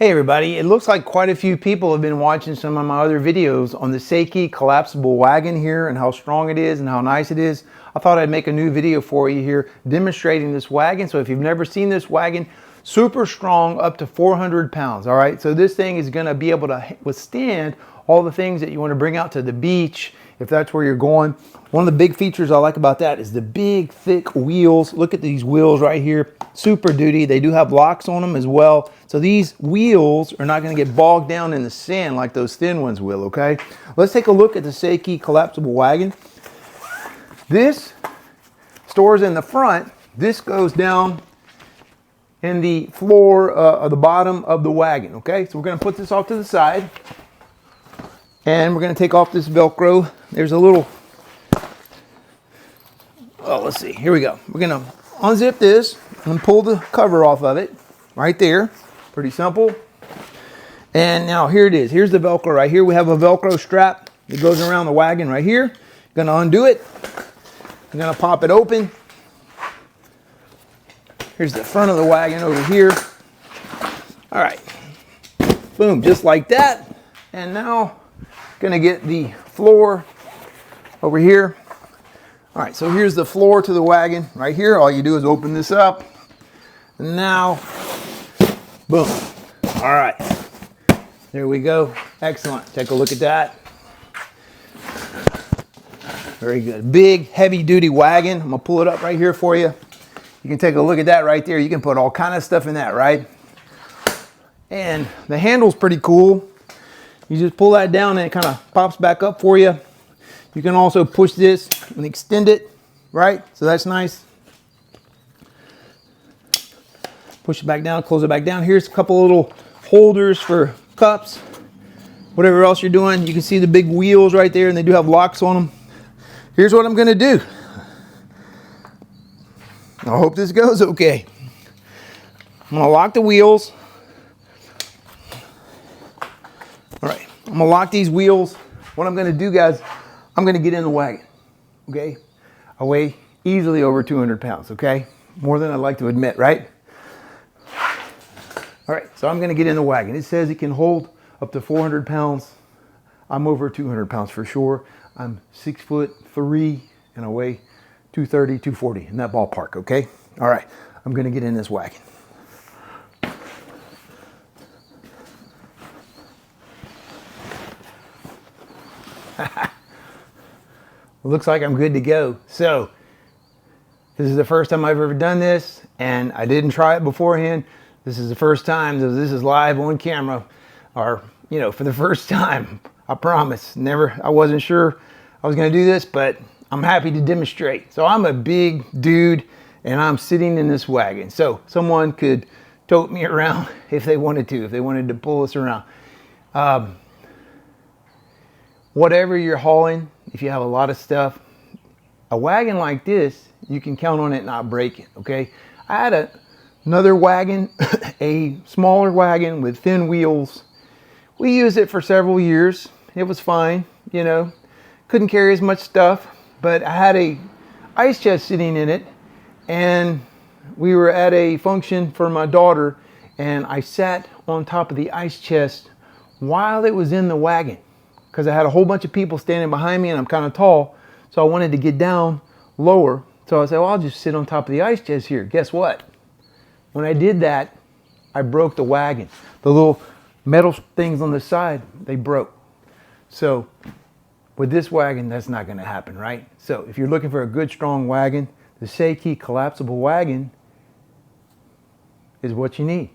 Hey everybody, it looks like quite a few people have been watching some of my other videos on the Sekey collapsible wagon here and how strong it is and how nice it is. I thought I'd make a new video for you here demonstrating this wagon. So if you've never seen this wagon, super strong, up to 400 pounds, all right? So this thing is gonna be able to withstand all the things that you wanna bring out to the beach if that's where you're going. One of the big features I like about that is the big, thick wheels. Look at these wheels right here. Super duty. They do have locks on them as well. So these wheels are not going to get bogged down in the sand like those thin ones will, okay? Let's take a look at the Sekey collapsible wagon. This stores in the front. This goes down in the floor of the bottom of the wagon, okay? So we're going to put this off to the side. And we're going to take off this Velcro. There's a little, oh, let's see. Here we go. We're going to unzip this and pull the cover off of it right there. Pretty simple. And now here it is. Here's the Velcro right here. We have a Velcro strap that goes around the wagon right here. Going to undo it. I'm going to pop it open. Here's the front of the wagon over here. All right. Boom, just like that. And now gonna get the floor over here. All right, so here's the floor to the wagon right here. All you do is open this up. And now, boom. All right, there we go. Excellent. Take a look at that. Very good. Big, heavy-duty wagon. I'm gonna pull it up right here for you. You can take a look at that right there. You can put all kind of stuff in that, right? And the handle's pretty cool. You just pull that down and it kind of pops back up for you. You can also push this and extend it, right? So that's nice. Push it back down, close it back down. Here's a couple little holders for cups, whatever else you're doing. You can see the big wheels right there and they do have locks on them. Here's what I'm gonna do. I hope this goes okay. I'm gonna lock the wheels. All right, I'm gonna lock these wheels. What I'm gonna do, guys, I'm gonna get in the wagon, okay? I weigh easily over 200 pounds, okay? More than I'd like to admit, right? All right, so I'm gonna get in the wagon. It says it can hold up to 400 pounds. I'm over 200 pounds for sure. I'm 6'3" and I weigh 230, 240 in that ballpark, okay? All right, I'm gonna get in this wagon. Looks like I'm good to go. So this is the first time I've ever done this and I didn't try it beforehand. This is the first time that this is live on camera, or you know, for the first time. I promise. I wasn't sure I was going to do this, but I'm happy to demonstrate. So I'm a big dude and I'm sitting in this wagon. So someone could tote me around if they wanted to pull us around. Whatever you're hauling, if you have a lot of stuff, a wagon like this, you can count on it not breaking, okay? I had another wagon, a smaller wagon with thin wheels. We used it for several years. It was fine, you know. Couldn't carry as much stuff, but I had a ice chest sitting in it, and we were at a function for my daughter, and I sat on top of the ice chest while it was in the wagon, because I had a whole bunch of people standing behind me and I'm kind of tall, so I wanted to get down lower. So I said, well, I'll just sit on top of the ice chest here. Guess what? When I did that, I broke the wagon. The little metal things on the side, they broke. So with this wagon, that's not going to happen, right? So if you're looking for a good, strong wagon, the Sekey collapsible wagon is what you need.